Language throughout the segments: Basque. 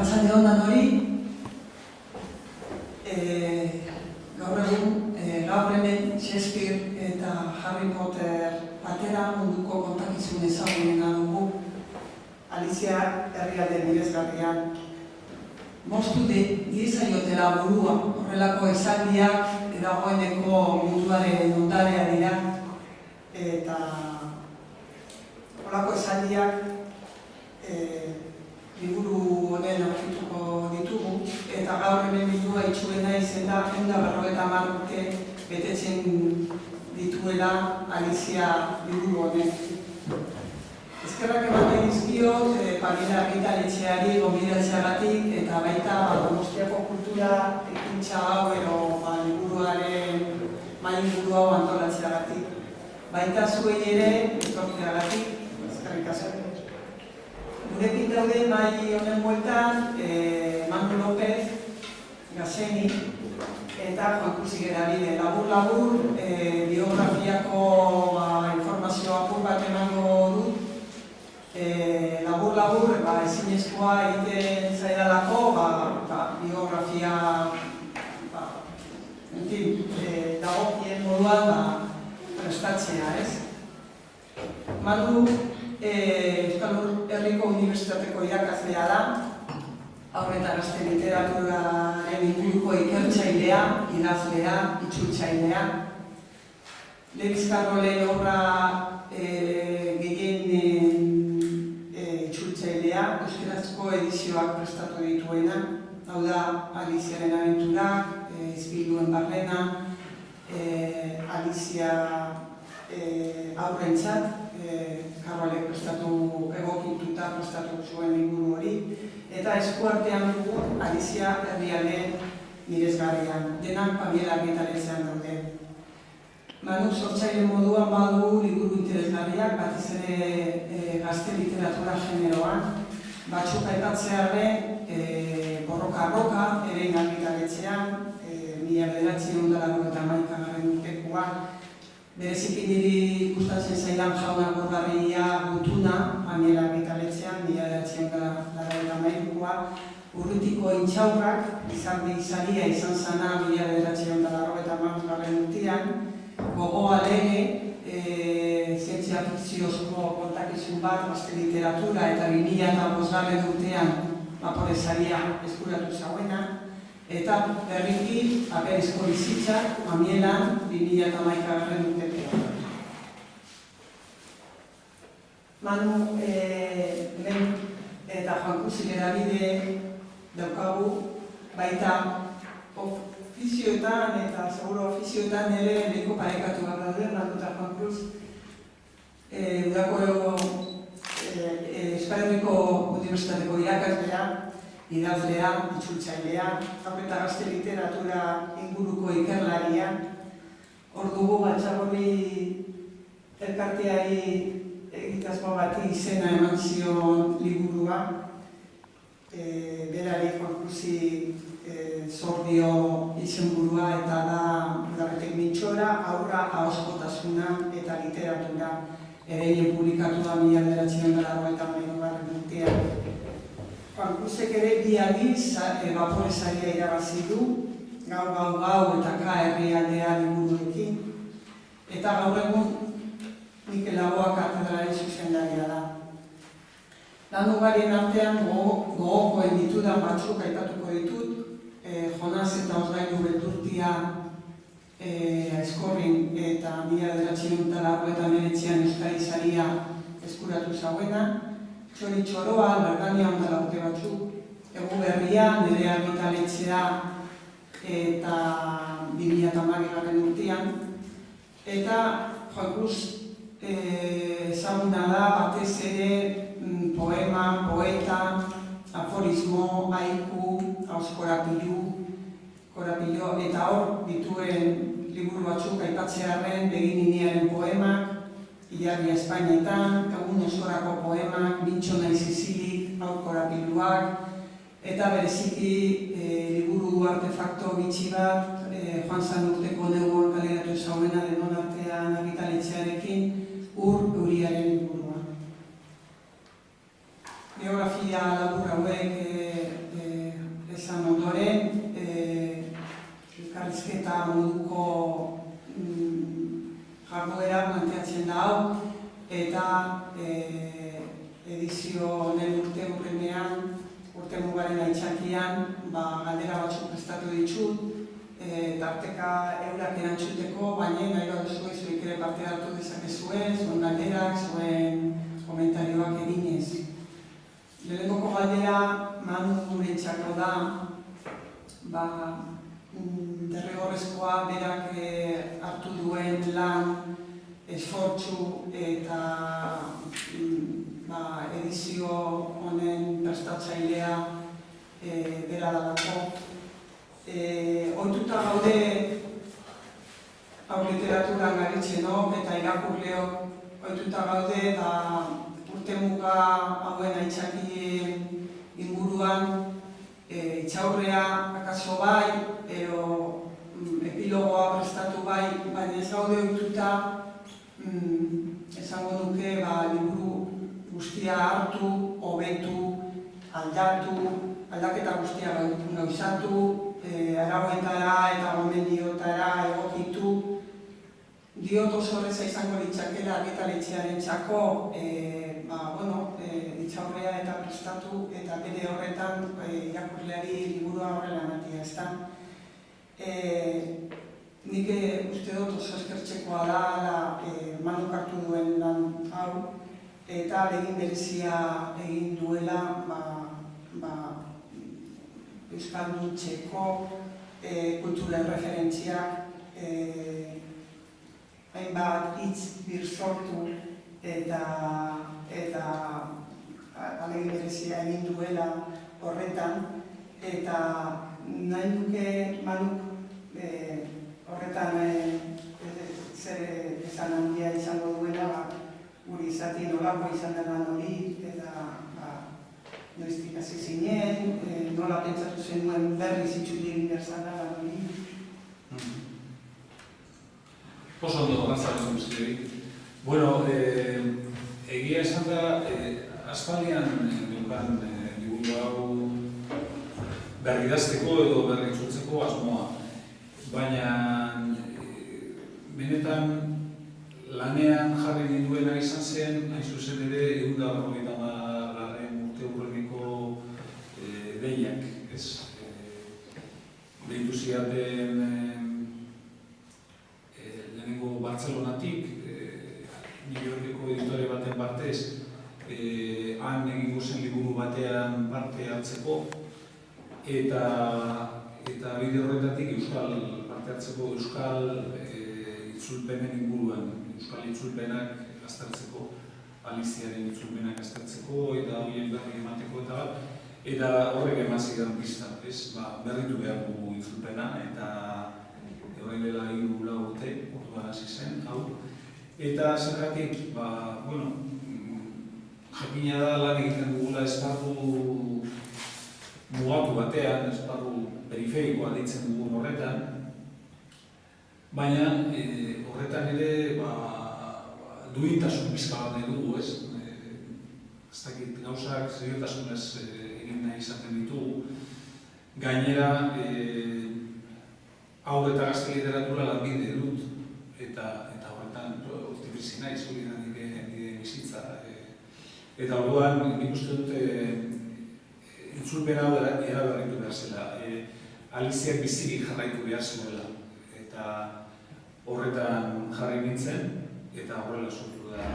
Arratsalde on danori. Gaur egun, gaur hemen Shakespeare eta Harry Potter batera munduko kontakizun ezagunena dugu. Alicia herrialde miresgarrian. Moztu diezaiotela burua, horrelako esaldiak dagoeneko munduaren ondarea dira. Eta horrelako esaldiak liburu honen aurkituko ditugu, eta gaur hemen bildua itxuena izen da 150 urte betetzen dituela Alicia liburu honek. Eskerrak eman nahi dizkiot Pamela argitaletxeari gonbidatzeagatik eta baita Donostiako kultura ekintza hau edo liburuaren mahai-inguru hau antolatzeagatik. Baita zuei ere etortzeagatik, eskerrik asko. Gurekin daude mahai honen bueltan Manu López, Gazeni eta Juan Cruz Igerabide. Labur-labur biografiako informazio apur bat emango dut. Labur-labur ezinezkoa egiten zaidalako biografia dagokien moduan prestatzea, ez? Manu Euskal Herriko Unibertsitateko irakaslea da, haur eta gazte literaturaren inguruko ikertzailea, idazlea, itzultzailea. Lewis Carrollen obra gehien itzultzailea, euskarazko edizioak prestatu dituena, hau da Aliziaren abenturak, Izpiluen barrena, Alizia aurrentzat, Carrollek prestatu egokituta prestatu zuen liburu hori, eta eskuartean dugu Alicia herrialde miresgarrian, denak Pamela argitaletxean daude. Manu sortzaile moduan badu liburu interesgarriak, batez ere gazte literatura generoan, batzuk aipatzearren Borroka-Roka, ere argitaletxean, 1991 urtekoan, bereziki niri gustatzen zaidan Jauna Gorbarria Gutuna, Pamela argitaletxean, 1991koa, Urrutiko intxaurrak, Izardia izan zana 1995 urtean, Gogoa lege, zientzia fikziozko kontakizun bat, gazte literatura eta 2005 urtean Vapore saria eskuratu zauena, eta berriki Aperizko bizitzak, Mamielan, 2011 urtean. Manu eta Juan Cruz Igerabide daukagu, baita ofizioetan eta seguro ofizioetan ere lehiko parekatu bat daude, Manu eta Juan Cruz. Udako Euskal Herriko Unibertsitateko irakaslea, idazlea, itzultzailea, haur eta gazte literatura inguruko ikerlaria. Hor dugu Batzagorri elkarteari egitasmo bati izena eman zion liburua. Berari Juan Cruzi zordio izenburua eta da Udarretek Mintxora, haurra ahoskotasuna eta literatura. Ereien publikatu da 1993 urtean. Juan Cruzek ere bi aldiz Vapore saria irabazi du, Gau eta Ka herrialdea liburuekin. Eta gaur egun Mikel Laboa katedralen zuzendaria da. Lan ugarien artean gogokoen ditudan batzuk aipatuko ditut, Jonas eta Osgailu beldurtia Aizkorrin eta 1989an Euskadi saria eskuratu zauena, Txori Txoroa, Bergania ondala urte batzuk, Egu Berria, nire argitaletxea eta 2010 urtean, eta Juan Cruz ezaguna da batez ere poema, poeta, aforismo, haiku, korapilo, eta hor dituen liburu batzuk aipatzearren Begininiaren poemak, Ilargia Espainetan, Kagun osorako poemak, Bintxo naiz izilik, hau korapiluak, eta bereziki liburu artefakto bitxi bat, Joan Sanurteko neugon kaleratu ezauena denon artean argitaletxearekin, Ur Euriaren liburua. biografia labur hauek esan ondoren, elkarrizketa moduko jarduera planteatzen da hau, eta edizio honen urteurrenean, urtemugaren aitzakian, galdera batzuk prestatu ditut, tarteka eurak erantzuteko, baina nahi baduzu zuek ere parte hartu dezakezue, zuen galderak, zuen komentarioak eginez. Lehenengoko galdera Manurentzako da, derrigorrezkoa berak hartu duen lan, esfortzu eta edizio honen prestatzailea bera dalako. Ohituta gaude hau literaturan garitzenok eta irakurleok ohituta gaude urtemuga hauen aitzakien inguruan itxaurrea akaso bai, epilogoa prestatu bai, baina ez gaude ohituta esango nuke liburu guztia hartu, hobetu, aldaketa guztia gauzatu, arauetara eta gomendiotara egokitu. Diot oso horreza izango litzakela argitaletxearentzako itxaurrea eta prestatu eta bere horretan irakurleari liburua horrela ematea, ezta? Nik uste dut oso eskertzekoa da Manuk hartu duen lan hau eta legin berezia egin duela euskalduntzeko kulturen referentziak hainbat hitz birsortu eta alegin berezia egin duela horretan, eta nahi duke Manuk horretan zer esan handia izango duela, guri izatien nolako izan da lan hori, eta noiztik hasi zinen, nola pentsatu zenuen berriz itzuli egin behar zara lan hori. Oso ondo gantzaren guztioi. Bueno, egia esan da, aspaldian dukan liburu hau berridazteko edo berritzultzeko asmoa. Baina, benetan lanean jarri ninduena izan zen, hain zuzen ere, 150. urteurreneko deiak. Deitu ziaten lehenengo Bartzelonatik, New Yorkeko editore baten partez, han egingo zen liburu batean parte hartzeko, eta bide horretatik parte hartzeko euskal itzulpenen inguruan, euskal itzulpenak aztertzeko, Aliziaren itzulpenak aztertzeko, eta horien berri emateko eta bat, eta horrek emazik dan pista, berritu behar dugu itzulpena, eta horrein dela 3 urte, orduan hasi zen, hau. Eta zergatik, jakina da lan egiten dugula esparru mugatu batean, esparru periferikoa deitzen dugun horretan, baina horretan ere duintasun pizka bat nahi dugu, ez? Ez dakit gauzak seriotasunez egin nahi izaten ditugu. Gainera, haur eta gazte literatura lanbide dut, eta horretan optimizi naiz, hori da nire bizitza. Eta orduan, nik uste dut itzulpen hau eraberritu behar zela. Aliziak bizirik jarraitu behar zuela, eta horretan jarri nintzen, eta horrela sortu da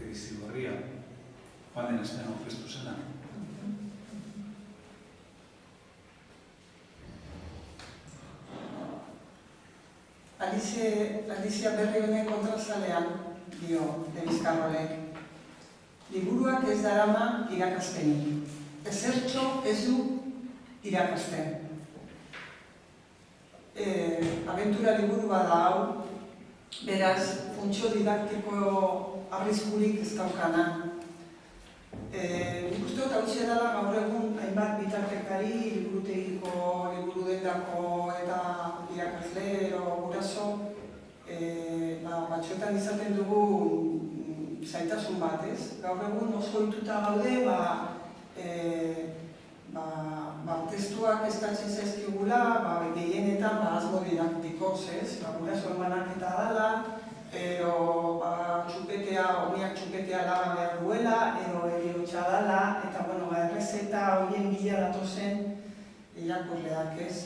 edizio berria. Joan den astean aurkeztu zena. Alizia berri honen kontrazalean, dio Elizkarrolek. Liburuak ez darama irakaspenik. Ezertxo ez du irakasten. Abentura liburu bada hau, beraz, funtzio didaktiko arriskurik ez daukana. Nik uste dut hau dela gaur egun hainbat bitartekari, liburutegiko, liburu-dendako eta irakasle edo guraso batzuetan izaten dugu zaitasun bat, ez? Gaur egun oso ohituta gaude testuak eskatzen zaizkigula, gehienetan asmo didaktikoz, gurasoen banaketa dela, edo omiak txupetea laga behar duela, edo heriotxa dela, eta errezeta horien bila datozen irakurleak, ez?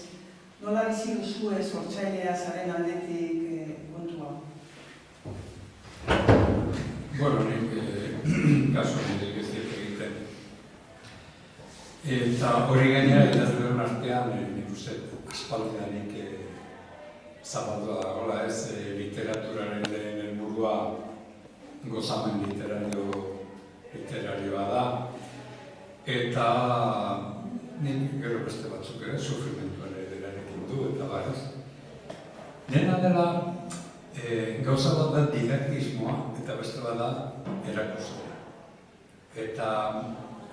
Nola bizi duzue sortzailea zaren aldetik kontua? Bueno, nik kasu honetik ez dut egiten. Eta hori gainera idazleen artean, nik uste aspaldidanik zabaldua dagoela ez, literaturaren lehen helburua gozamen literarioa da. Eta nik gero beste batzuk ere sufrimentuan ederarekin du eta barez. Dena dela gauza bat da didaktismoa eta beste bat da erakustea. Eta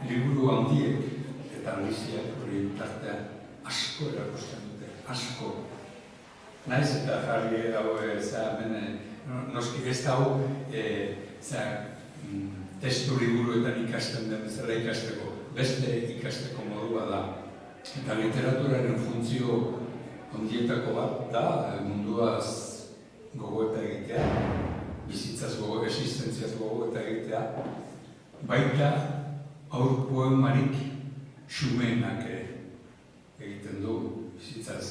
liburu handiek eta aliziak hori tartean asko erakusten dute, asko. Naiz eta jarri hau noski ez da hau testu liburuetan ikasten den bezala ikasteko, beste ikasteko modua da. Eta literaturaren funtzio handietako bat da munduaz gogoeta egitea, bizitzaz existentziaz gogoeta egitea, baita aur poemarik xumeenak egiten du bizitzaz.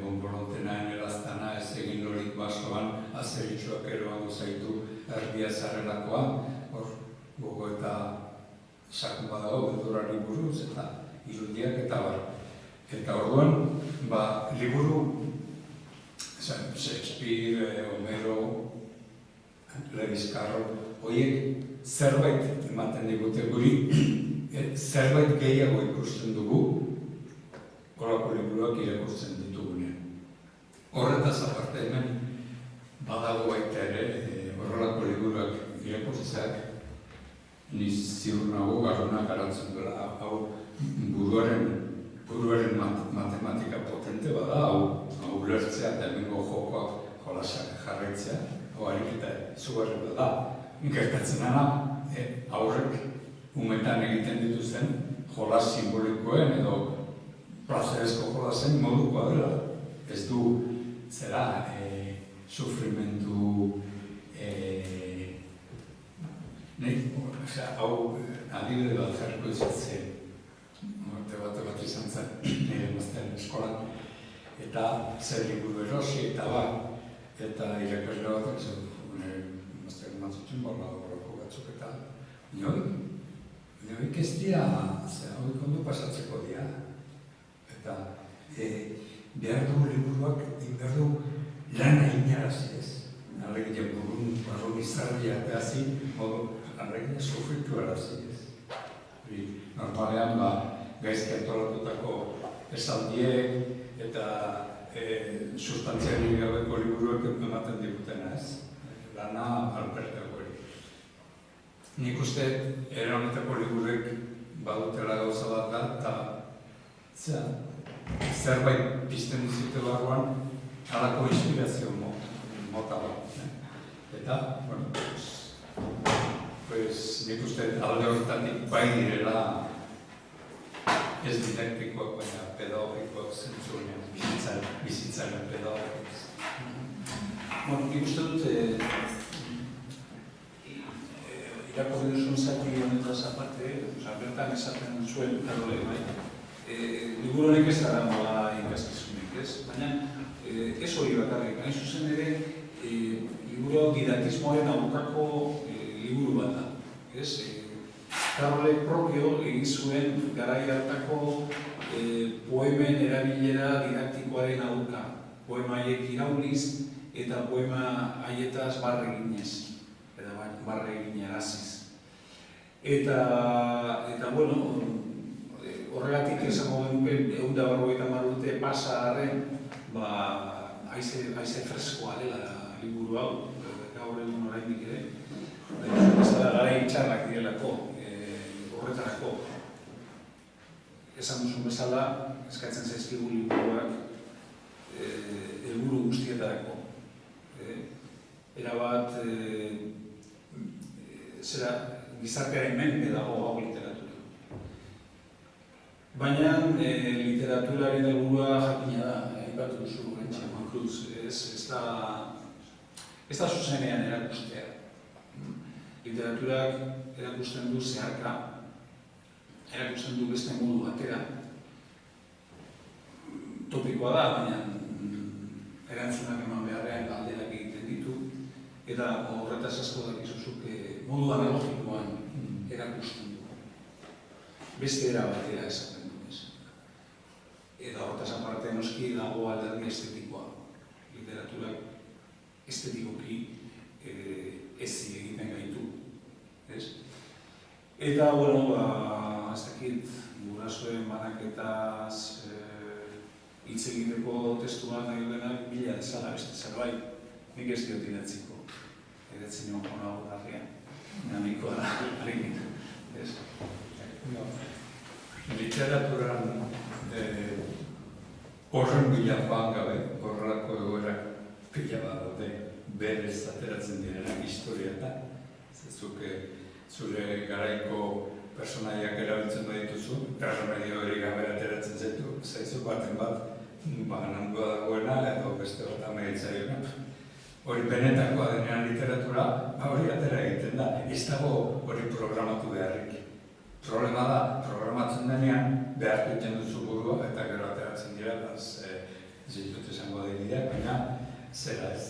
Bonbolontenaen elaztana ez egin lorik basoan, azeritxoak eroan zaitu erbia zarrelakoan, hor gogoeta sakun badago beldurari buruz eta irudiak eta bar. Eta orduan, liburu Shakespeare, Homero, Lewis Carroll, horiek zerbait ematen digute guri, zerbait gehiago ikusten dugu, horako liburuak irakurtzen ditugunean. Horretaz aparte hemen badago baita ere, horrelako liburuak irakurtzeak, ni ziur nago garrona garatzen duela, hau buruaren matematika potente bada, hau ulertzea eta hemengo jokoak jolasak jarraitzea, hau ariketa izugarri da. Gertatzen dena, aurrek umetan egiten dituzten jolas simbolikoen edo plazerezko jolasen modukoa dela. Ez du, sufrimentu, hau adibide bat jarriko izatzen, debate bat izan zen, nire emaztean eskolan, eta zer liburu erosi eta eta irakasle batak zen, emaztean matzutun horrako batzuk eta nioik ez dira, hauik ondo pasatzeko dira. Eta behar dugu liburuak, behar dugu lana inarazi ez. Alegia barrun izarria eta hazi, alegia sufritu arazi ez. Normalean gaizki antolatutako esaldiek eta sustantziari gabeko liburuak ematen digutena ez. Lana alpertako hori. Nik uste honetako liburuek badutela gauza bat da eta zerbait pizten dizute barruan halako inspirazio mota bat. Eta, nik uste alde horretatik bai direla ez didaktikoak, baina pedagogikoak zentzuenean, bizitzaren pedagogikoak. Nik uste dut, irakurri duzun zati honetaz aparte, bertan esaten zuen Karole, liburu honek ez da nola ikaskizunik, ez? Baina ez hori bakarrik, hain zuzen ere, liburu didaktismoaren aurkako liburu bat da, ez? Karole propio egin zuen garai hartako poemen erabilera didaktikoaren aurka, poema haiek irauliz eta poema haietaz barre eginez, eta barre eginaraziz. Eta horregatik esango genuke 150 urte pasa arren, haize freskoa dela liburu hau, gaur egun oraindik ere. Ez da garai txarrak direlako, horretarako. Esan duzun bezala, eskatzen zaizkigu liburuak helburu guztietarako. Erabat, gizartearen menpe dago hau literatura. Baina literaturaren helburua jakina da, aipatu duzu Juan Cruz, ez da zuzenean erakustea. Literaturak erakusten du zeharka, erakusten du beste modu batera. Topikoa da, baina erantzunak eman beharrean galderak egiten ditu, eta horretaz asko dakizuzuk modu analogikoan erakusten du. Beste era batera esaten du. Eta horretaz aparte noski dago alderdi estetikoa. Literaturak estetikoki ezi egiten gaitu. Eta, ez dakit, gurasoen banaketaz hitz egiteko testu bat nahi duenak bila dezala beste zerbait. Nik ez diot idatziko. Idatzi nion jonago garrian. Nahikoa da, harin. Literaturan horren bila joan gabe, horrelako egoerak pila bat daude berez ateratzen direnak historietan. Zure garaiko personaiak erabiltzen badituzu, erremedio hori gabe ateratzen zaizu baten bat, banandua dagoena edo beste bat amaitzaiona. Hori benetakoa denean literatura, hori atera egiten da, ez dago hori programatu beharrik. Problema da, programatzen denean behartu egiten duzu burua eta gero ateratzen dira, ez ditut esango dira, baina zera ez,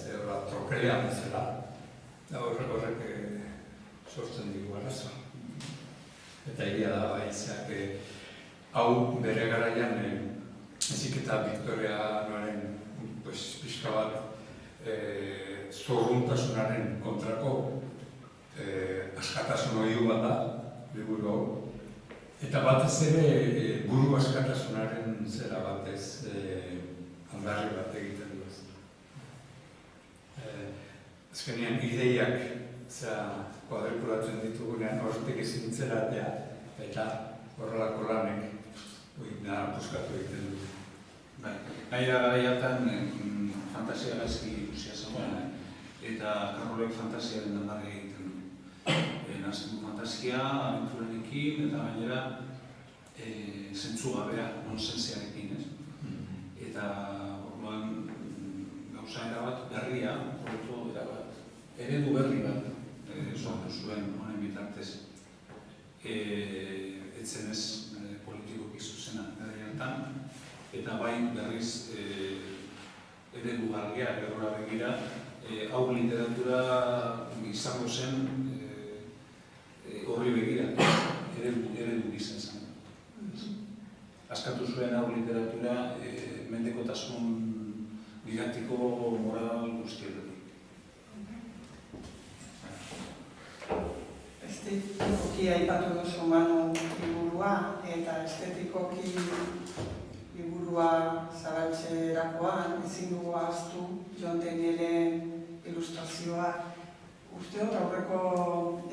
trokelean zera. Horrek sortzen digu arazoa. Eta egia da baitzak, hau bere garaian ezik eta Victorianoaren pixka bat zorruntasunaren kontrako askatasun ohiu bat da, liburu hau. Eta batez ere buru askatasunaren zera batez aldarri bat egiten du. Azkenean ideiak kuadrikulatzen ditugunean horretik ezin zeratea eta horrelako lanek puskatu egiten dut. Nahi da garaiatan fantasia gaizki ikusia zegoen, eta Karolek fantasiaren aldarri egiten du. Nazten du fantasia, abenturarekin, eta gainera zentzugabea, nonsensiarekin, ez? Eta orduan gauza erabat berria, eredu berri bat sortu zuen honen bitartez. Etzen ez politikoki zuzena garaiantan, eta bai berriz eredu garria, errora begira, hau literatura izango zen horri begira, eredu gizan zen. Askatu zuen hau literatura mendekotasun didaktiko moral guztietatik. Estetikoki aipatu duzu Manu liburua, eta estetikoki liburua zabaltzerakoan ezin dugu ahaztu Jon Danielen ilustrazioa. Uste dut aurreko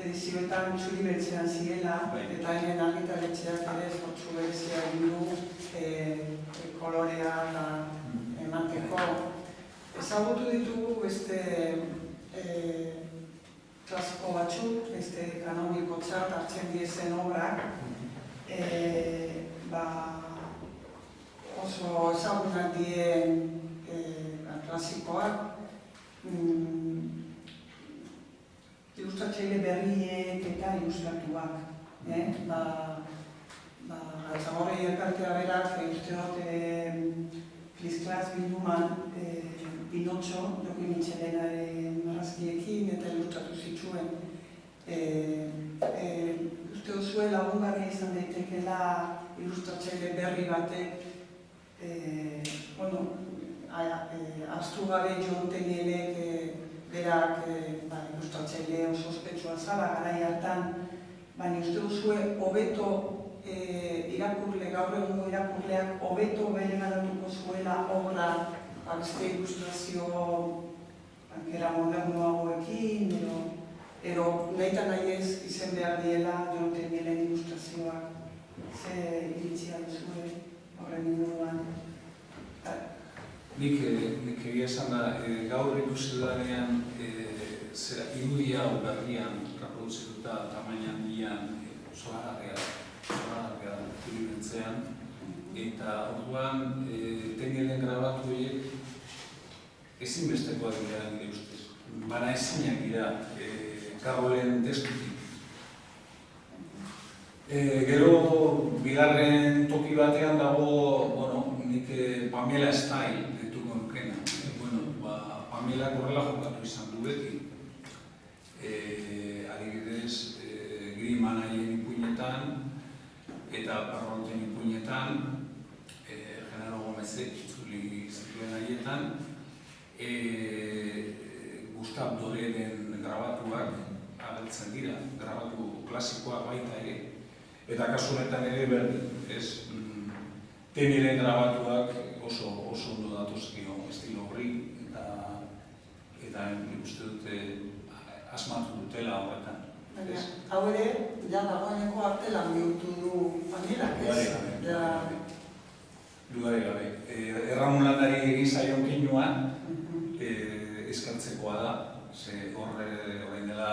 edizioetan zuri beltzean zirela, eta hemen argitaletxeak ere esfortzu berezia egin du kolorea emateko. Ezagutu ditugu beste klasiko batzuk, beste kanonikotzat hartzen diezen obrak, oso ezagunak dien klasikoak, ilustratzaile berriek eta ilustratuak. Zagorri elkartea berak, uste dut Klis-Klas bilduman Pinotxo, Jokin Mitxelenaren marrazkiekin eta ilustratu zituen. Uste duzue lagungarria izan daitekela ilustratzaile berri batek ahaztu gabe Jon Danielek berak ilustratzaile oso ospetsua zala garai hartan, baina uste duzue hobeto irakurle, gaur egungo irakurleak hobeto bereganatuko zuela obra beste ilustrazio bankera modernoagoekin, edo nahi eta nahi ez izen behar diela Jon Danielen ilustrazioak. Ze iritzia duzue horren inguruan. Nik egia esan da, gaur ikusi danean irudia hau berrian reproduzituta tamainan dian zoragarria da, iruditzean, Eta orduan teknilen grabatu horiek ezinbestekoak dira nire ustez. Baina ezinak dira Karolen testutik. Gero, bigarren toki batean dago, bueno, nik Pamela Style dituko nukena. Pamela horrela jokatu izan du beti. Adibidez, Griman haien ipuinetan eta Parronten ipuinetan, Genaro Gomezek itzuli zituen haietan, Gustav Doreren grabatuak agertzen dira, grabatu klasikoak baita ere. Eta kasu honetan ere berdin, ez? Teniren grabatuak oso ondo datozkio estilo horri eta nik uste dute asmatu dutela horretan. Hau ere, ja dagoeneko artelan bihurtu du Pamelak, ez? Dudari gabe. Erramun landari egin zaion keinua eskartzekoa da. Ze horrein dela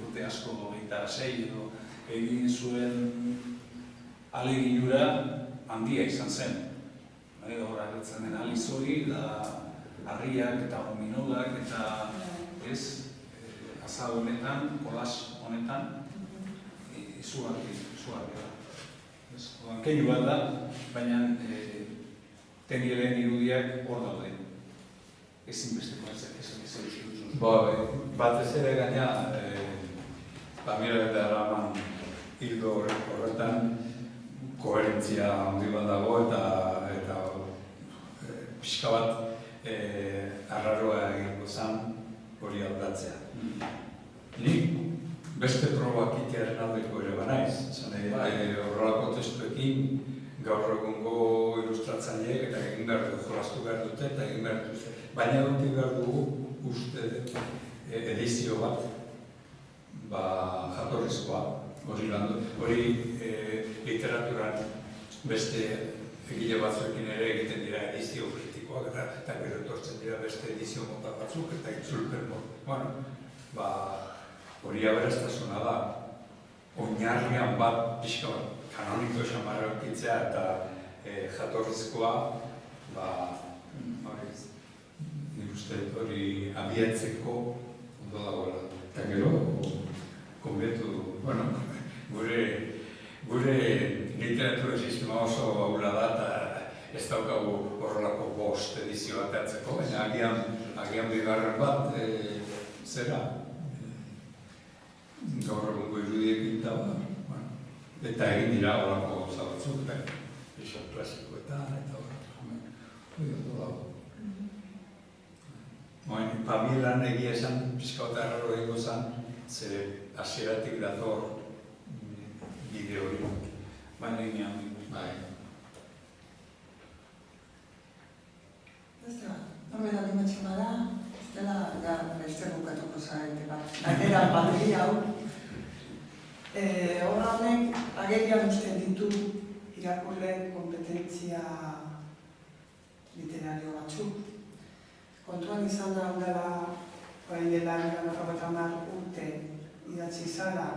urte asko 26 edo egin zuen aleginura handia izan zen. Hor agertzen den aliz hori, harriak eta gominodak eta azal honetan, kolas honetan, izugarri da. Keinu bat da, baina Tenielen irudiak hor daude. Ezinbesteko ez batez ere gaina, Pamela eta Erraman hildo horretan koherentzia handi bat dago eta pixka bat arraroa egingo zen hori aldatzea. Nik beste probak itearen aldeko ere banaiz. Horrelako testuekin gaur egungo ilustratzaileek eta egin behar du, jolastu behar dute eta egin behar dute. Baina egotik behar dugu uste edizio bat, jatorrizkoa, hori literaturan beste egile batzuekin ere egiten dira edizio kritikoak eta gero etortzen dira beste edizio mota batzuk eta itzulpen hori aberastasuna da, oinarrian bat pixka bat kanoniko xamarra eukitzea eta jatorrizkoa nik uste hori abiatzeko ondo dagoela. Eta gero, konbietu, gure literatura sistema oso ahula da eta ez daukagu horrelako 5 edizio bat hartzeko, baina agian bigarren bat zera gaur egungo irudiekin eta egin dira horrelako gauza batzuk, pixo klasikoetan eta horrelako. Pamelan egia esan pixka bat erraro egingo zen, ze hasieratik dator bide hori. Baina egin Ez da, normen animatzen bada, ez dela, beste bukatuko zarete bat. Gainera, pandemia hau. Horra honek, agerian usten ditu irakurleen kompetentzia literario batzuk. Kontuan izan da hundela, orain dela 50 urte idatzi zala,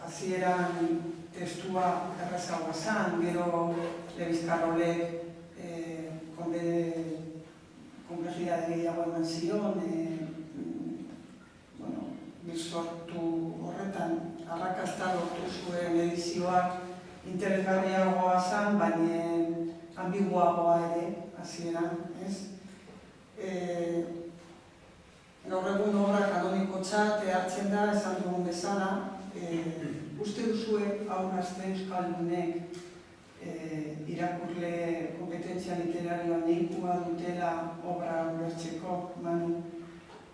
hasieran testua errazagoa zan, gero Lewis Carrollek konplexidade gehiago eman zion, sortu horretan arrakasta lortu zuen edizioak interesgarriagoa zan, baina ambiguagoa ere hasieran, ez? Gaur egun obra kanonikotzat hartzen da, esan dugun bezala, uste duzue aurrazte euskaldunek irakurle kompetentzia literarioa nahikoa dutela obra ulertzeko, Manu?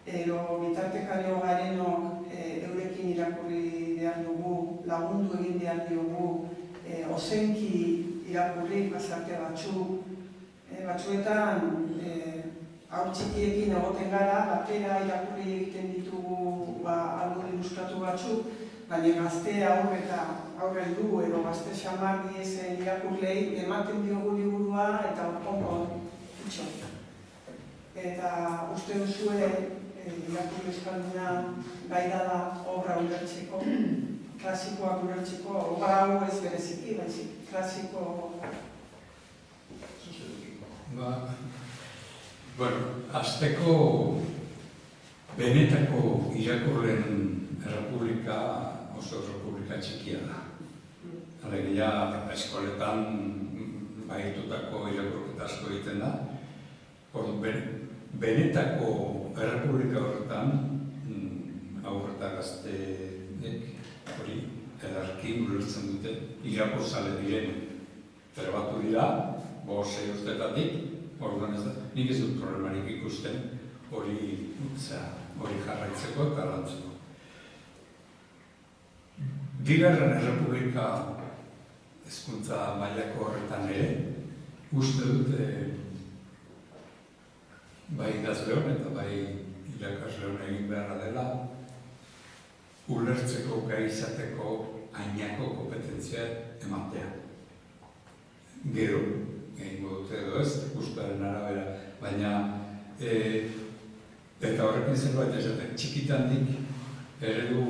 Edo bitartekario garenok eurekin irakurri behar dugu, lagundu egin behar dugu, ozenki irakurri pasarte batzuetan haur txikiekin egoten gara, batera irakurri egiten ditugu albur ilustratu batzuk, baina gazte aur eta aurreldu edo gazte xamar diezen irakurlei ematen diogu liburua eta orkonkon itxo. Eta uste duzue irakurri euskalduna gai da obra ulertzeko. klasikoak ulertzeko, obra hau ez bereziki, baizik, klasiko... Azteko benetako irakurleen errepublika oso errepublika txikia da. Alegia, eskoletan bahitutako irakurketa asko egiten da. Benetako errepublika horretan, aurreta gazteek hori edarki ulertzen dute irakurzale diren trebatu dira, 5-6 urtetatik, orduan ez da, nik ez dut problemarik ikusten hori jarraitzeko eta lantzeko. Bigarren errepublika hezkuntza mailako horretan ere, uste dute bai idazleon eta bai irakasleon egin beharra dela, ulertzeko gai izateko ainako kompetentzia ematea. Gero, egingo dute edo ez, guztuaren arabera, baina eta horrekin zerbait esaten txikitandik eredu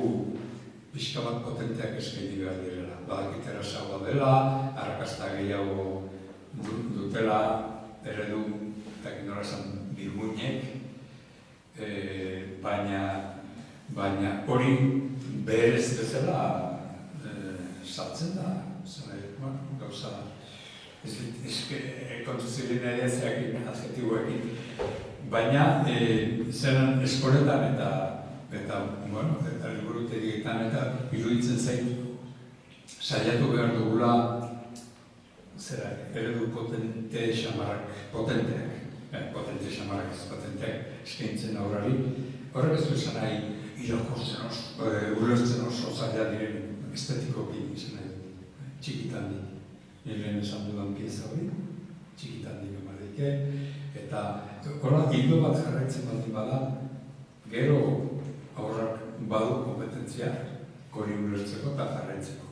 pixka bat potenteak eskaini behar direla. Badakit errazagoa dela, arrakasta gehiago dutela eredu eta nola esan birmuinek, baina hori berez bezala saltzen da, gauza kontu ziren ere zeakin, adjetiboekin. Baina, zeran eskoletan eta liburutegietan eta iruditzen zaitu saiatu behar dugula eredu potenteak eskaintzen aurrari. Horrek ez du esan nahi irakurtzen ulertzen oso zaila diren estetikoki izan nahi txikitan dik. Lehen esan dudan pieza hori, txikitan dik emarike, eta horra hildo bat jarraitzen baldin bada, gero aurrak badu kompetentzia hori ulertzeko eta jarraitzeko.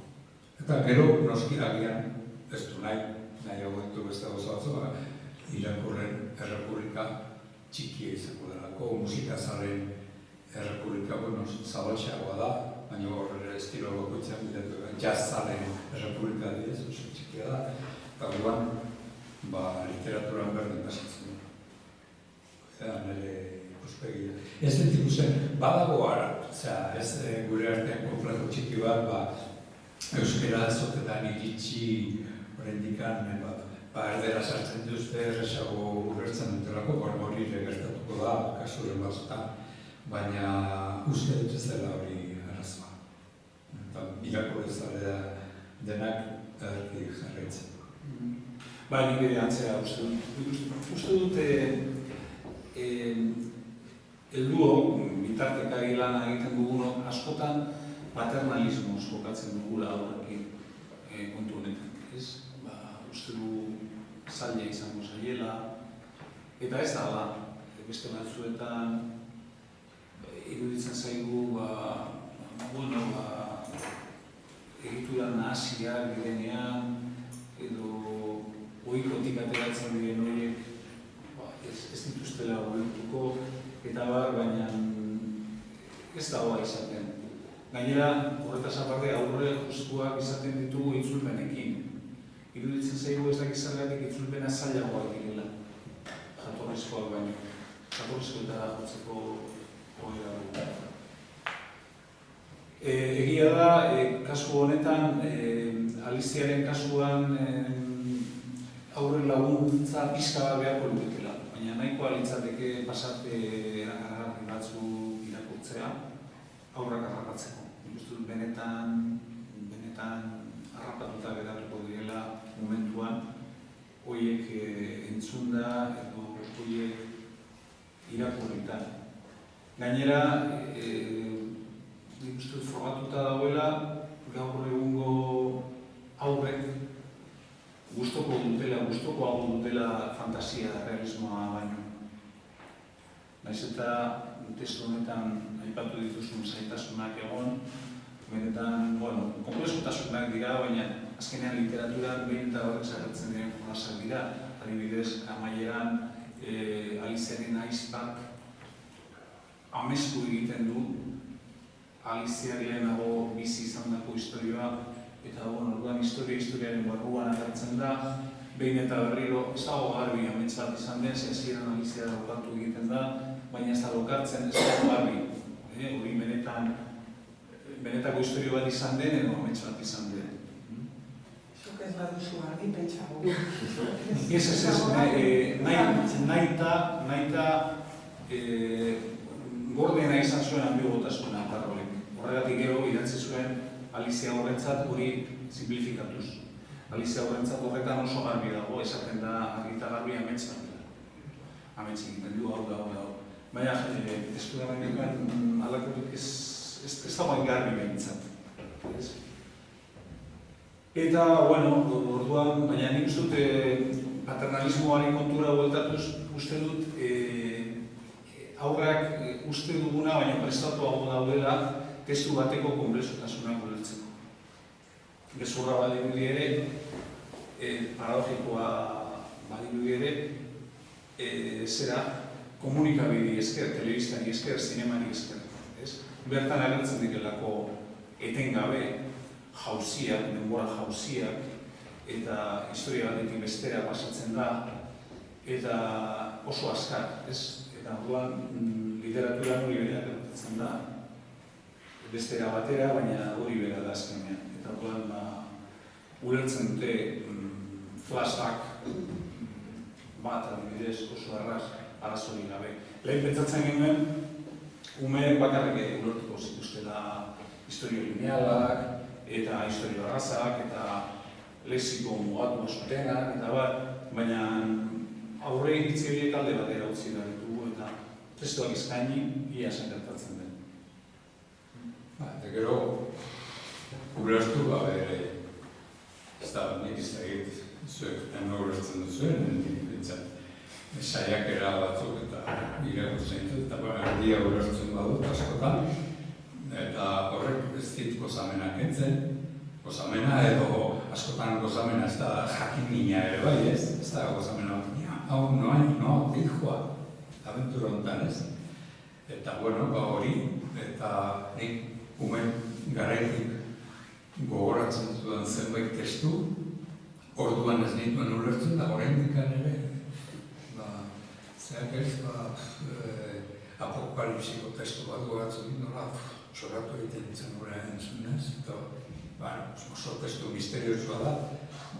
Eta gero noski agian ez du nahi hauetu beste gauza batzu, irakurren errepublika txikia izango delako, musikazaren errepublika zabaltxeagoa da, baina horre estilo bakoitzean bilatu jazzaren errepublika diez, oso txikia da, eta guan, literaturan berdin pasatzen dira. Eta nire ikuspegia. Ez dut ikusten, badago ara, ez gure artean konflako txiki bat, euskera ezotetan iritsi horrendikan, erdera sartzen duzte, errezago ulertzen dutelako, hori gertatuko da, kasuren batzutan, baina uste dut ez dela hori arrazoa. Eta irakur ez da denak edarki jarraitzen. Nik ere antzera uste dut helduo, bitartekari lana egiten dugunok askotan paternalismoz jokatzen dugula horrekin kontu honetan. Uste du zaila izango zaiela, eta ez da, beste batzuetan iruditzen zaigu egituran nahasiak direnean edo ohikotik ateratzen diren horiek ez dituztela ulertuko eta baina ez da hoa izaten. Gainera, horretaz aparte aurre justuak izaten ditugu itzulpenekin. Iruditzen zaigu ez dakizargatik itzulpena zailagoak direla, jatorrizkoak baino. Jatorrizkoetara jotzeko hori dugu. Egia da, kasu honetan, Aliziaren kasuan aurren laguntza pixka bat beharko luketela. Baina nahikoa litzateke pasate erakargarri batzu irakurtzea, aurrak harrapatzeko. Ikustu dut benetan harrapatuta geratuko direla momentuan, horiek entzunda edo horiek irakurritan. Gainera, nik uste dut frogatuta dagoela, gaur egungo aurrek gustokoago dutela fantasia realismoa baino. Naiz eta testu honetan aipatu dituzun zailtasunak egon, benetan, konplexutasunak dira, baina azkenean literaturan behin eta horrek zerretzen diren jolasak dira. Adibidez, amaieran Aliziaren ahizpak amestu egiten du Aliziak lehenago bizi izandako historioa, eta orduan historiaren barruan agertzen da, behin eta berriro, ez dago garbi amets bat izan den, hasieran Alizia lokatu egiten da, baina ez da lokartzen, ez dago garbi. Hori benetako historio bat izan den, edo amets bat izan den. Zuk ez baduzu argi pentsago. Nahita gordena izan zuen anbiguotasuna Karolek. Horregatik gero idatzi zuen Alizia horrentzat hori simplifikatuz. Alizia horrentzat horretan oso garbi dago, esaten da argita garbi amets bat dela. Amets egiten du, hau da. Baina, testu da bainoan alakotik ez dagoen garbi behintzat. Eta, orduan, baina nik uste dut paternalismoaren kontura bueltatuz, uste dut aurrak uste duguna, baina prestatuago daudela testu bateko konplexutasunak ulertzeko. Gezurra badirudi ere, paradogikoa badirudi ere, zera komunikabidei esker, telebistari esker, zinemari esker. Bertan agertzen direlako etengabe jauziak, denbora jauziak, eta historia batetik bestera pasatzen da, eta oso azkar, eta orduan literatura hori bera gertatzen da, bestera batera, baina hori bera da azkenean. Eta orduan ulertzen dute flashback bat, adibidez, oso arazorik gabe. Lehen pentsatzen genuen, umeen bakarrik ulertuko zituztela historio linealak, eta historio arrazak, eta lexiko mugatua zutenak, eta baina aurre iritzi horiek alde batera utzi da ditugu, eta testuak eskaini, ia zen gertatzen den. Eta gero, ulertu bere, ez da, nik izagit, zuek ulertzen duzuen, nintzen, saiakera batzuk eta irakurtzen ditut, eta handia ulertzen badut askotan, eta horrek ez dit gozamena kentzen, gozamena edo askotan gozamena ez da jakinmina ere bai ez da gozamena bat, hau noa dikjoa, abentura honetan ez. Eta hori, eta nik umen garaitik gogoratzen dudan zenbait testu, orduan ez nituen ulertzen da oraindik ere, zeak ez, apokalipsiko testu bat gogoratzen dut, nola txoratu egiten ditzen gure entzunez, eta oso testu misteriosua da.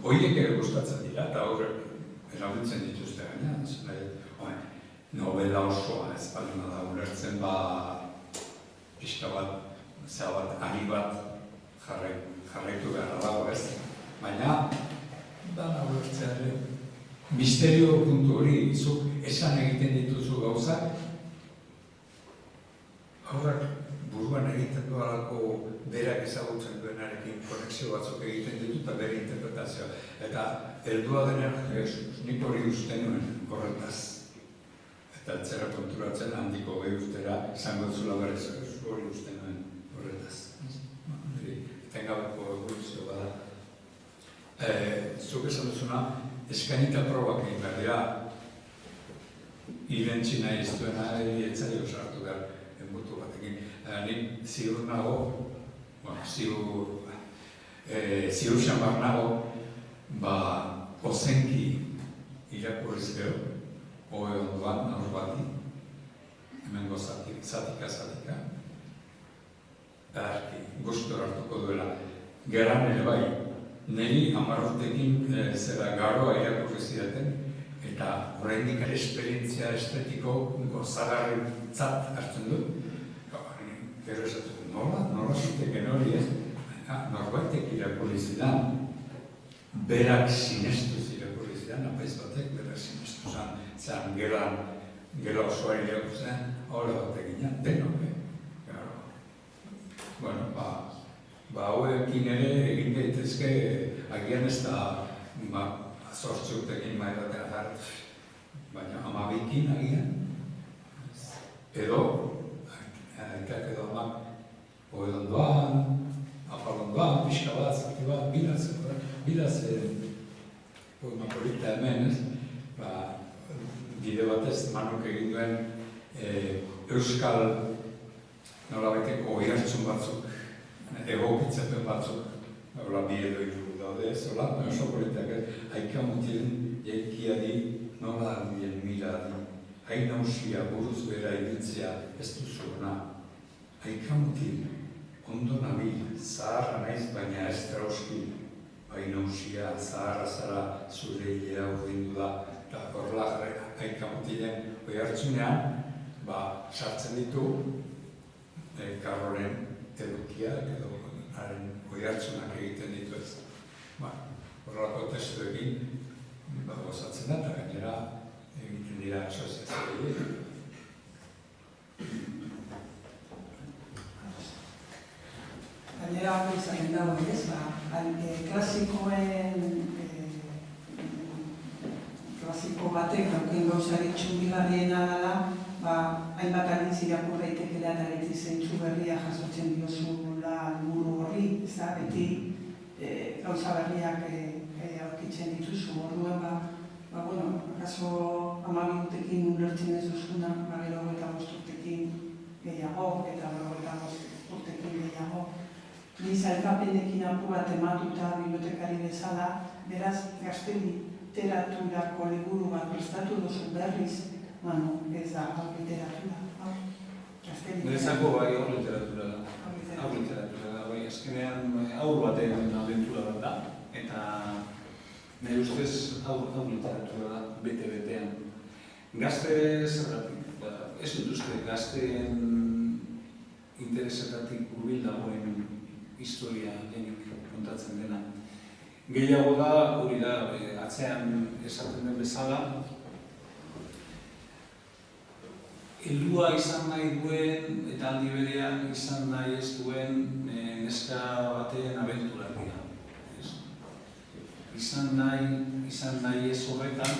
Horiek ere gustatzen dira, eta horrek erabiltzen dituzte gaina. Novela osoa ez balima da ulertzen, pixka bat, ari bat jarraitu behar dago ez. Baina, dana ulertzea ere, misterio puntu hori, zuk esan egiten dituzu gauzak, aurrak buruan egiten dualako berak ezagutzen duenarekin konexio batzuk egiten ditu eta bere interpretazioa. Eta heldua denean, nik hori uste nuen horretaz. Eta etzera konturatzen handiko gehi ustera izango zula berez hori uste nuen horretaz. Etengabeko evoluzio bada. Zuk esan duzuna, eskainita probak egin behar dira, irentzi nahi ez duena etzaio sartu behar enbutu batekin. Nik ziur nago, ziur xamar nago, ozenki irakurriz gero, hobe ondoan, aur bati, hemengo zatika, gustora hartuko duela. Geran ere bai, niri 10 urtekin zera garoa irakurri zidaten, eta oraindik esperientzia estetiko gozagarritzat hartzen dut. Gero esatu, nola ziteken hori ez? Norbaitek irakurri zidan, berak sinestuz irakurri zidan, apaiz batek berak sinestuz zan gela osoa irakurtzen, horre batek ginen, denok, hauekin ere egin daitezke, agian ez da 8 urtekin maizatea zart, baina 12-kin agian, edo, aitak edo amak, hori ondoan, apalondoan, pixka bat, zati bat, bilaz, polita hemen, bide batez manuk egin duen euskal nolabaiteko oihartzun batzuk, egokitzapen batzuk, hola bi edo hiru daude ez, hola, oso politak haika mutilen jaikiari nola handien miradi, hain nausia buruz bera ibiltzea ez duzuena. Haika mutil, ondo nabil, zaharra naiz baina ez trauski, hain nausia, zaharra zara zure hilea urdindu da, eta horrela haika mutilen oihartzunean, sartzen ditu Karloren edukiak edo haren oihartzunak egiten ditu ez. Horrelako testuekin gozatzen da eta gainera egiten dira asoziazioei. Gainera hori izaten dago, ez? Klasiko batek dauken gauzarik txundigarriena dela, hainbat aldiz irakur daitekela eta beti zentzu berria jasotzen diozula helburu horri, ez da, beti gauza berriak aurkitzen dituzu. Orduan, akaso 12 urtekin ulertzen ez duzuna, gero 25 urtekin gehiago eta 25 urtekin gehiago. Ni sailkapenekin apur bat ematuta bibliotekari bezala, beraz, gazte literaturako liburu bat prestatu duzu berriz, ez da, hau literatura, hau gazte literatura. Nerezako bai hau literatura da. Hau literatura da, bai, azkenean haur baten abentura bat da, eta nire ustez hau literatura da, bete-betean. Gazte zergatik, ez dut uste, gazteen interesetatik hurbil dagoen historia denik kontatzen dena. Gehiago da, hori da, atzean esaten den bezala, heldua izan nahi duen eta aldi berean izan nahi ez duen neska baten abenturak dira. Izan nahi ez horretan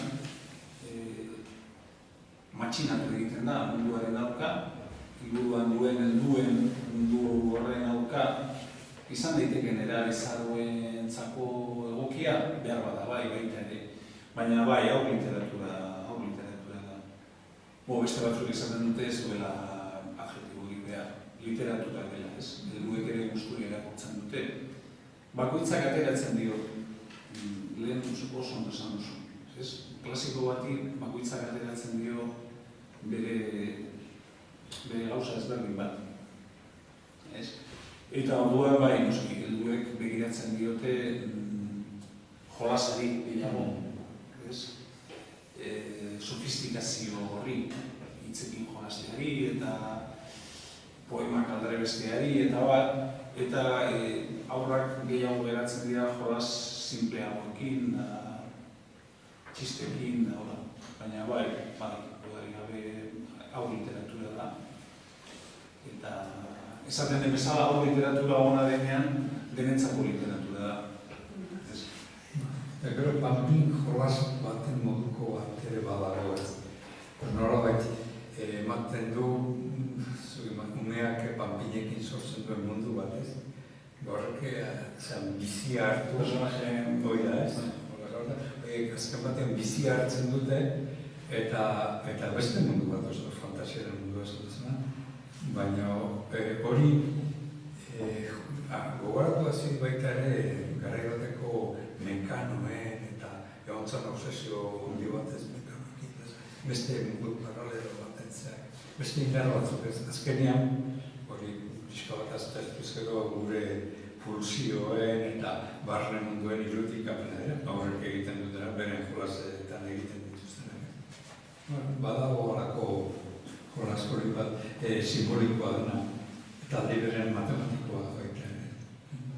matxinatu egiten da munduaren aurka, inguruan duen helduen mundu horren aurka, izan daiteken erabezaroentzako egokia behar bada bai baita ere. Baina bai, hau literatura da. Beste batzuk izaten dute ez duela adjektiborik behar. Literatura dela, ez? Helduek ere gustura erakurtzen dute. Bakoitzak ateratzen dio, lehen oso ondo esan duzu. Klasiko bati bakoitzak ateratzen dio bere gauza ezberdin bat. Eta orduan bai, noski, helduek begiratzen diote jolasari gehiago, sofistikazio horri, hitzekin jolasteari eta poemak aldare besteari eta bat, eta aurrak gehiago geratzen dira jolas simpleagoekin, txistekin, baina bai, dudarik gabe hau literatura da. Eta esaten den bezala hau literatura ona denean, denentzako literatura da. Eta gero, pampin jolas baten moduko bat ere badago ez. Nolabait, ematen du, umeak panpinekin sortzen duen mundu bat ez. Horrek, bizia hartu. Personajen goia ez. Azken batean bizia hartzen dute, eta beste mundu bat oso, fantasiaren mundu ez duzuna. Baina hori, gogoratu hasi baita ere, garai bateko mekanoen eta egontzan obsesio hundi bat ez mekanoekin, beste mundu paralelo bat entzeak, beste indar batzuk ez. Azkenean, hori pixka bat aztertuzkero gure pulsioen eta barne munduen irudikapena dira, horrek egiten dutena, beren jolasetan egiten dituztenak. Badago horako jolas hori bat simbolikoa dena, eta aldi berean matematikoa baita ere.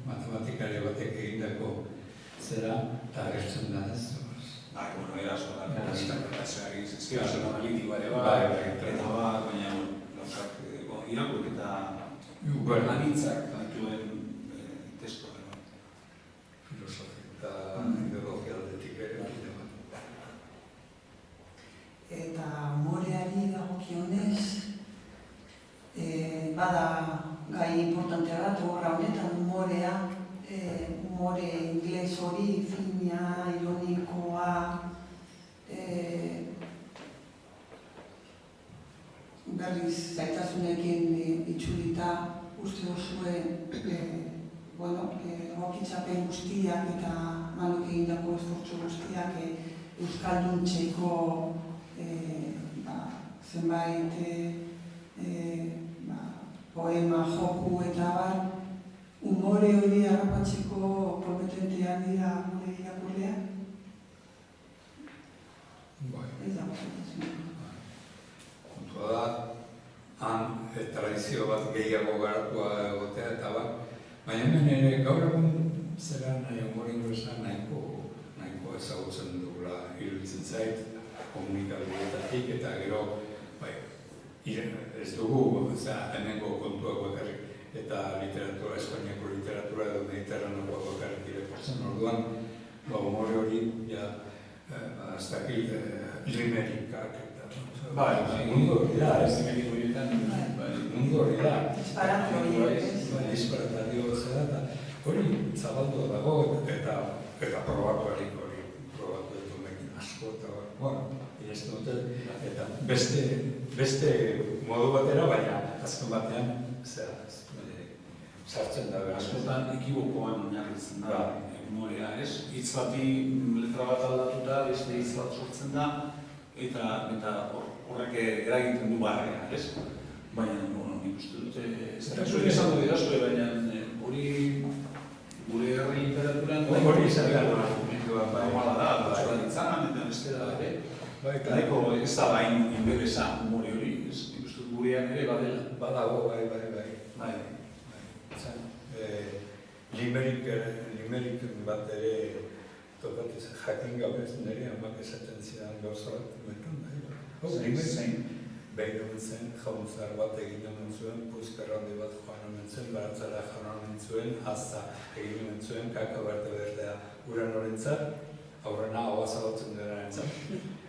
Matematikari batek egindako zera eta agertzen da ez. Eraso da, interpretazioak egin oso analitikoa ere eta baina gauzak irakurk eta anitzak dituen testu ere. Filosofia eta ideologia aldetik ere bide bat. Eta umoreari dagokionez, bada gai importantea bat, horra honetan umorea, umore ingles hori, fina, ironikoa, berriz zaitasunekin itzulita uste duzue egokitzapen guztiak eta manuk egindako esfortzu guztiak euskalduntzeko zenbait poema, joku eta umore hori harrapatzeko kompetenteak dira gure irakurleak? Bai. Ez da kompetentzia. Kontua da, han tradizio bat gehiago garatua egotea eta baina hemen ere gaur egun zera umore inglesa nahiko ezagutzen dugula iruditzen zait, komunikabideetatik eta gero ez dugu hemengo kontuak bakarrik eta literatura, Espainiako literatura edo mediterranekoak bakarrik irakurtzen. Orduan, umore hori, ez dakit, limerikak eta mundu hori da, mundu hori da. Disparatario zera eta hori zabaldu dago eta probatu hori dut mekin asko eta inestu dute eta beste modu batera, baina azken batean sartzen da behar. Askotan ekibokoan oinarritzen da umorea, ez? Hitz bati letra bat aldatuta, beste hitz bat sortzen da eta horrek eragiten du barrea, ez? Baina, nik uste dute, ez da zuek esango didazue, baina hori gure herri literaturan hori izan da, normala da, batxola ditzan, eta beste da ere. Nahiko ez da bain inbebeza umore hori, nik uste gurean ere badela. Badago, bai. Limerik bat ere topatiz jakin gabe nire amak esaten zidan gauza bat, bekan Zein? Behin omen zen, jauntzar bat egin omen zuen, puzkarrandi bat joan omen zuen, baratzara joan omen zuen, azta egin omen zuen, kaka berte berdea uran orentzat, aurrena hau azabatzen dira entzat.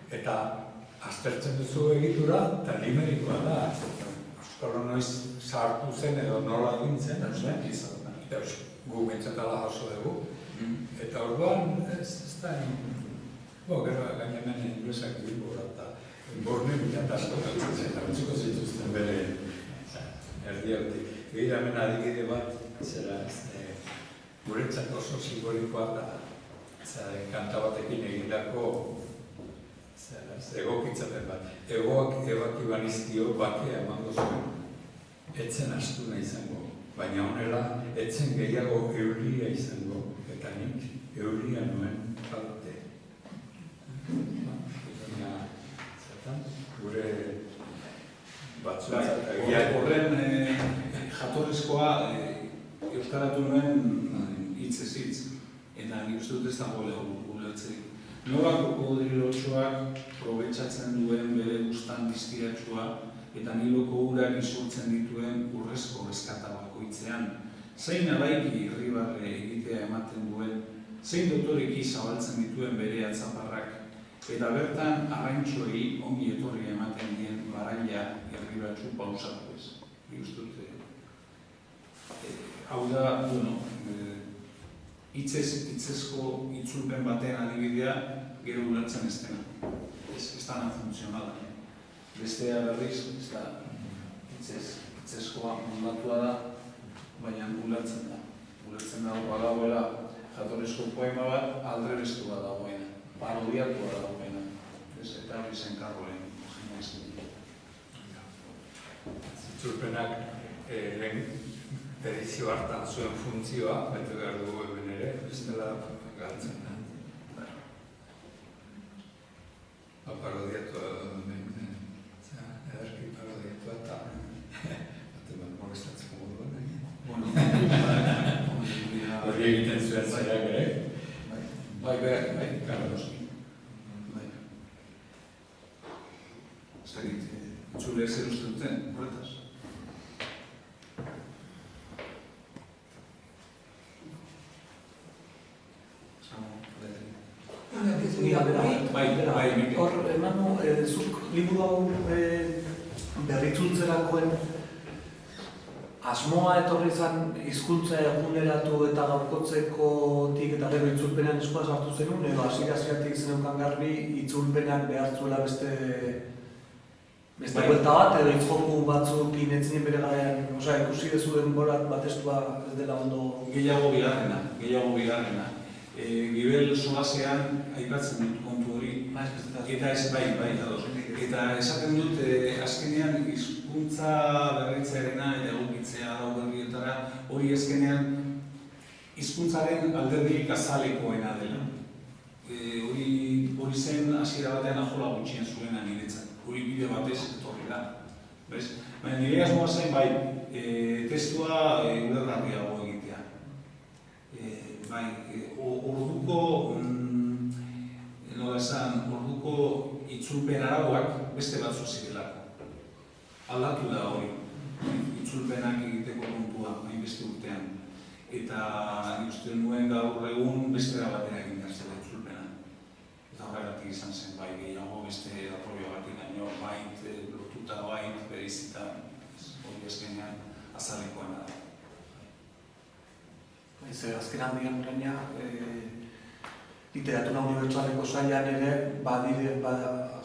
Eta aztertzen duzu egitura, eta limerikoa da. Euskalo noiz sartu zen edo nola egin zen, gu bentsatala jaso dugu. Eta orduan, ez da, gero gainemen inglesak bilbora eta borne bilatasko galtzen zen, hautziko zituzten bere erdialdi. Egira hemen adikide bat, zera, guretzat oso simbolikoa da, kanta batekin egindako egokitzapen bat. Egoak ebaki banizkio bakia emango zuen, etzen astuna izango. Baina honela, etzen gehiago euria izango, eta nik euria nuen kalte. Gure batzuetzat egia. Horren jatorrizkoa euskaratu nuen hitzez hitz, eta nik uste dut ez dago ulertzerik. Nola krokodilotxoak probetxatzen duen bere guztan dizkiratsua eta niloko urak isurtzen dituen urrezko eskata bakoitzean, zein alaiki irribarre egitea ematen duen, zein dotoreki zabaltzen dituen bere atzaparrak, eta bertan arraintxoei ongi etorri ematen dien baraila irribatxu pausatu ez. Nik uste dute. Hau da, hitzezko itzulpen baten adibidea gero ulertzen ez dena. Ez dana funtzionala. Bestea berriz, ez da hitzezkoa mundatua da, baina ulertzen da. Ulertzen da badagoela jatorrizko poema bat aldrebestua dagoena, parodiatua dagoena. Eta hori zen karroen. Itzulpenak edizio hartan zuen funtzioa, bete behar dugu hemen ere, ez dela galtzen da. Parodiatua ederki parodiatua eta bate bat molestatzeko moduan hori egiten zuen zaiak ere. Bai, karadoski. Ez dakit, itzule zer uste duten, horretaz. Hor, emanu, zuk liburu hau berritzultzerakoen asmoa etorri izan hizkuntza eguneratu eta gaurkotzekotik eta gero itzulpenean eskua sartu zenun, edo hasieratik zeneukan garbi itzulpenak behar zuela beste Beste buelta bat, edo hitz-joku batzuk inetzinen bere garaian, ikusi dezu denborak batestua ez dela ondo... Gehiago bigarrena. Gibel solasean aipatzen dut kontu hori, eta ez bai, ados. Eta esaten dut, azkenean hizkuntza berritzearena eta egokitzea hau berrietara, hori azkenean hizkuntzaren alderdirik azalekoena dela. Hori zen hasiera batean ajola gutxien zuena niretzat. Hori bide batez etorri da. Baina nire asmoa zen bai, testua ulergarriago egitea. Orduko itzulpen arauak beste batzu zirelako. Aldatu da hori, itzulpenak egiteko kontua, hain beste urtean. Eta uste nuen gaur egun bestera batera egin behar zela itzulpena. Eta horregatik izan zen bai gehiago beste aprobio batik gaino, bait, lotuta bait, berizita, hori eskenean azalekoena da. Azken handian oraina, literatura unibertsaleko sailan ere,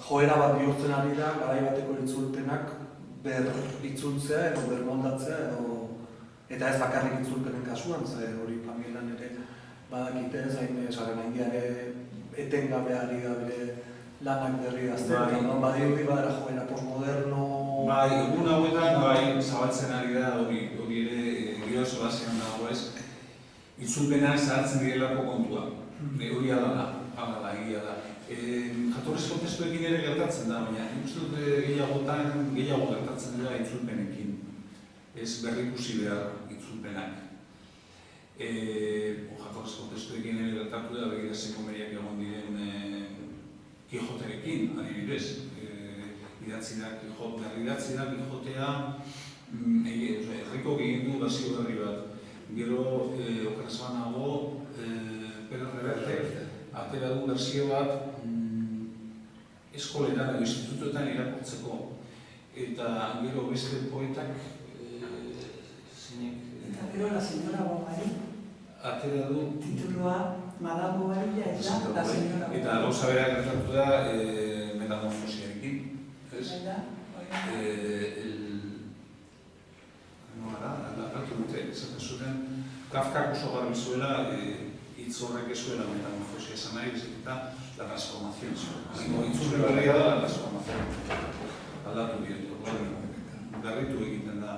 joera bat bihurtzen ari da, garai bateko itzulpenak itzultzea edo bermoldatzea eta ez bakarrik itzulpenen kasuan, ze hori familian ere badakite ez hain esaren handiare etengabe ari da bere lanak berri azten, badirudi badera joera postmoderno... Egun hauetan zabaltzen ari da hori ere gero solasean dago ez, itzulpenak zahartzen direlako kontua. Hori ala egia da. Jatorrizko testuekin ere gertatzen da, baina uste dut gehiago gertatzen dira itzulpenekin. Ez berrikusi behar itzulpenak. Jatorrizko testuekin ere gertatu da, begira zekomeriak egon diren Kijoterekin, adibidez. Idatzi da Kijotea, herriko egin du basio berri bat. Gero, okerazbanago, Pere Reverte, atera du berzio bat eskoletan edo institutuetan irakurtzeko. Eta gero beste poetak, zinek... Eta gero la señora Bovary. Atera du... Titulua, Madame Bovary ez da, la señora Bovary. Eta gauza berak gertatu da metamorfosiarekin. Kafkak oso garbi zuela, hitz horrek ez zuela metamorfosia esan nahi, bezik eta la transformación zuela. Itzulpe berria da la transformación. Aldatu dietu, berritu egiten da.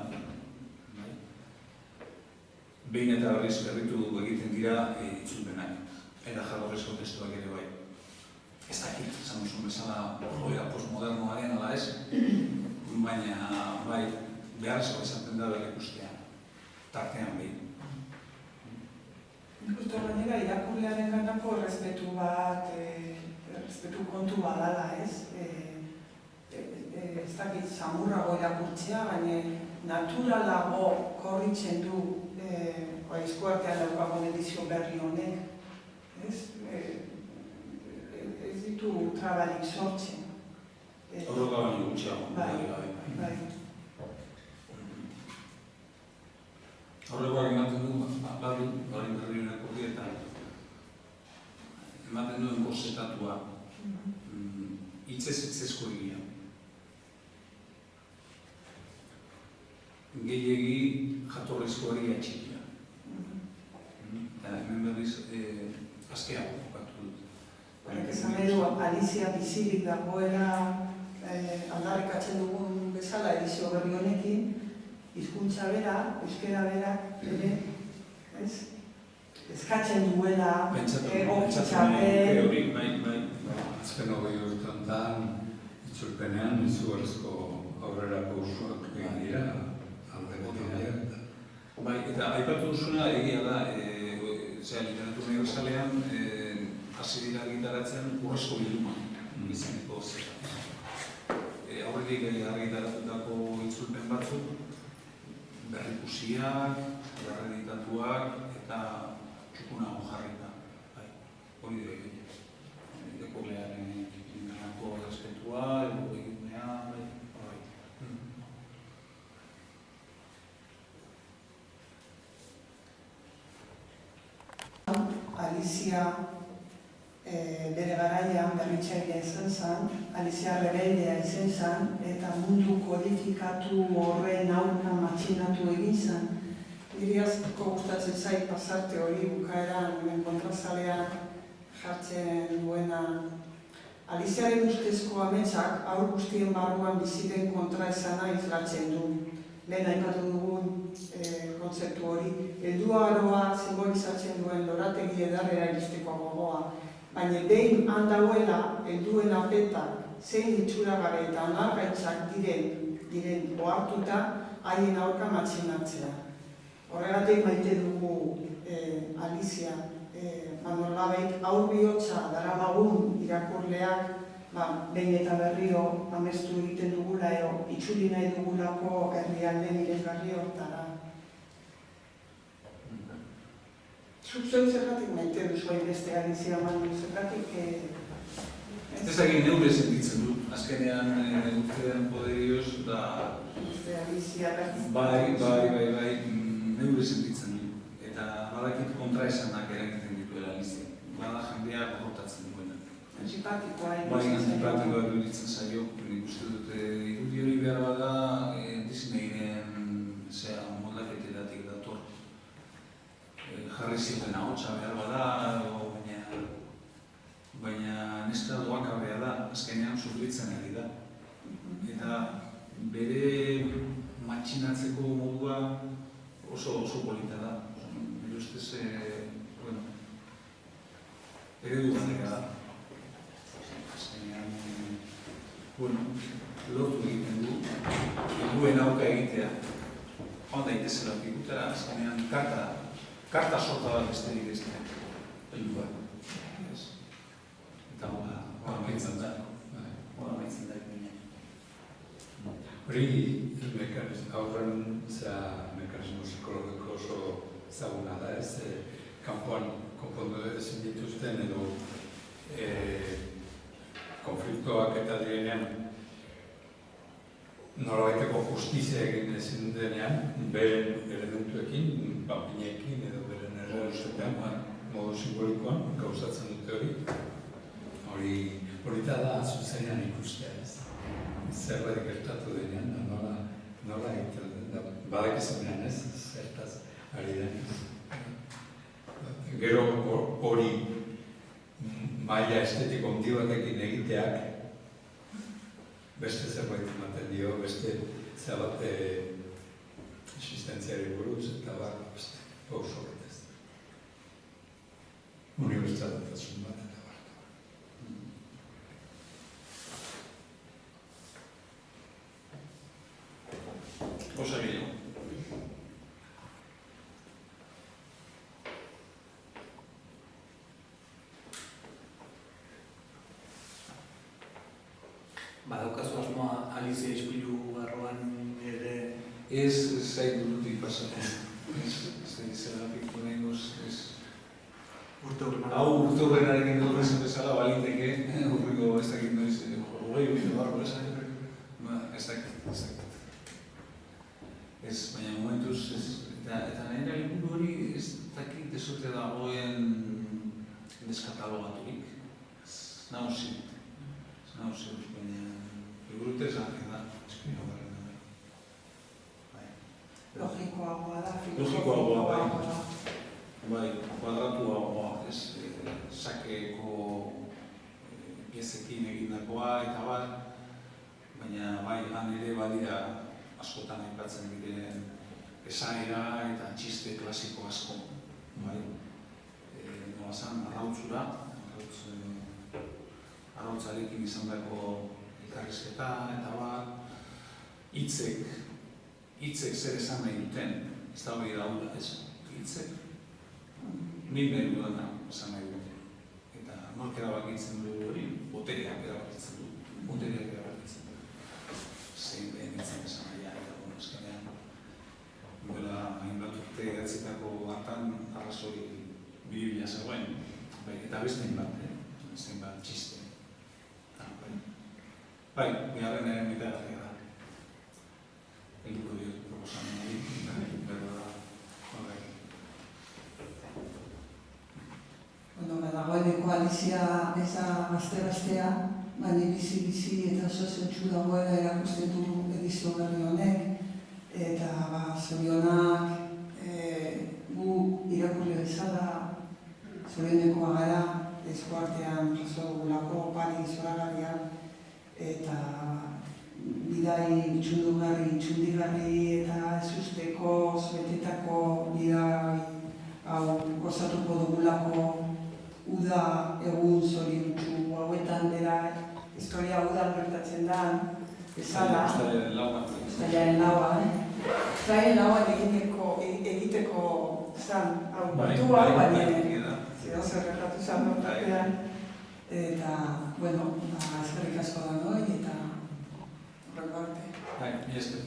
Behin eta berriz berritu egiten dira itzulpenak. Eta jatorrizko testuak ere bai. Ez dakit, esan duzun bezala joera postmodernoaren ala ez, baina bai, beharrezko esaten da berrikustea, tartean behin. Nik uste gainera irakurlearen ganako errespetu bat, errespetu kontu badala ez. Ez dakit samurrago irakurtzea, baina naturalago korritzen du eskuartean daukagun edizio berri honek. Ez ditu trabalik sortzen. Horroka baino gutxiago. Bai. Horrekoak ematen du, bari berri horreko eta ematen duen korsetatua hitzezko egia. Gehiegi jatorrizko egia txikia. Eta hemen berriz azkea bukatu dut. Horrek esan edo, Alicia bizirik dagoela aldarrikatzen dugun bezala edizio berri honekin, hizkuntza bera, euskera berak ere, eskatzen duela, egokitzapen... Azken hogei urtean itzulpenean izugarrizko aurrera pausoak egin dira, alde. Bai, eta aipatu duzuna egia da, literatura universalean hasi dira gitaratzen urrezko bilduma, izeneko zera. Aurretik argitaratutako itzulpen batzuk, berrikusiak, berreditatuak eta txukunago jarrita. Hori da egitea. Dekolearen inganako respetua, egitea, Alicia bere garaian berritzailea izan zen, Alizia Rebeldea izan zen, eta mundu kodifikatu horren aurka matxinatu egin zen. Niri asko gustatzen zait pasarte hori bukaeran, hemen kontrazalean jartzen duena. Aliziaren ustezko ametsak aur guztien barruan biziren kontraesana islatzen du. Lehen aipatu dugun kontzeptu hori, helduaroa simbolizatzen duen lorategi edarrera iristeko gogoa. Baina behin handagoela, helduen apetak zein itxuragabe eta onargaitzak diren ohartuta haien aurka matxinatzea. Horregatik maite dugu Alizia, nolabait haur bihotza daramagun irakurleak behin eta berriro amestu egiten dugula edo itzuli nahi dugulako herrialde miresgarri hortara. Zuk zergatik maite duzu hainbeste Alizia Manu, zergatik... Ez dakit neure sentitzen dut, azkenean urtean poderioz da... Alizia Bai, neure sentitzen dut. Eta badakit kontraesanak eragiten dituela Alizia. Bada jendea borrotatzen duena. Antipatikoa Bai, antipatikoa iruditzen zaio. Nik uste dut irudi hori behar bada Disneyren moldaketetatik dator. Jarri ziren ahotsa behar bada, baina neska doakabea da, azkenean sufritzen ari da. Eta bere matxinatzeko modua oso polita da. Nire ustez, eredu galdera da. Azkenean, lortu egiten du, helduen aurka egitea. Joan daitezela pikutara, azkenean karta sorta bat besterik ez da, heldua. Eta hola maitzen da. Hola maitzen da egin. Hori aurren mekanismo psikologiko oso ezaguna da, ez kanpoan konpondu ezin dituzten edo konfliktoak eta direnean nolabaiteko justizia egin ezin denean, beren elementuekin, papinekin edo beren errealizatean, modu simbolikoan gauzatzen dute hori. Hori da zuzenean ikustea, ez? Zerbait gertatu denean, nola egiten den, badakizunean ez, zertaz ari denez. Gero hori maila estetiko handi batekin egiteak beste zerbait ematen dio, beste zerbait existentziari buruz eta beste pauso bat ez. Unibertsaltasun bat eta bat. Osa gehiago. Badaukazu asmoa Alizia ispilu barruan ere... Ez zait durutik pasatzen. Ez dizela piktu nahi goz, ez... Hau urte horrenarekin dut esan bezala baliteke, urriko ez dakit noiz, hogei urte barro esan. Ez dakit. Ez, baina momentuz, eta nire liburu hori ez dakit dezote dagoen deskatalogaturik. Nauzi, baina liburu interesantik da, eskino garen da. Logikoagoa da, Logikoagoa, bai, kuadratuagoa, ez, sakeko piezekin egindakoa eta bat, baina bai, han ere badira askotan aipatzen diren esaera eta txiste klasiko asko, bai. Nola zan, arrautzura, arrautzarekin izan dako elkarrizketa eta bat, hitzek zer esan nahi duten, ez da hori daudela, ez, hitzek, nik nahi dudana esan nahi dute. Eta nork erabakitzen du hori, botereak erabakitzen du, zein lehen itzen esan nahiak eta eskenean. Duela hainbat urte edatzitako hartan arrazoi biribila zegoen, eta beste hainbat txiste. Bai, bigarren ere mitagarria da. Helduko diot proposamen hori, berda da. Dagoeneko bizia ez da aste-astea, baina bizi eta oso zentsu dagoela erakusten du edizio berri honek. Eta zorionak gu irakurri bezala zorionekoa gara, eskuartean jaso dugulako pari zoragarrian, eta bidai txundigarri eta ez usteko zuetetako bidai hau gozatuko dugulako uda egun zoriontsu hauetan bera historia udan gertatzen da bezala. Uztailaren lauan egiteko zan autua, baina zer gertatu zan nortatean. Eta, bueno, eskerrik asko da noi eta horreko arte. Bai, mi esker.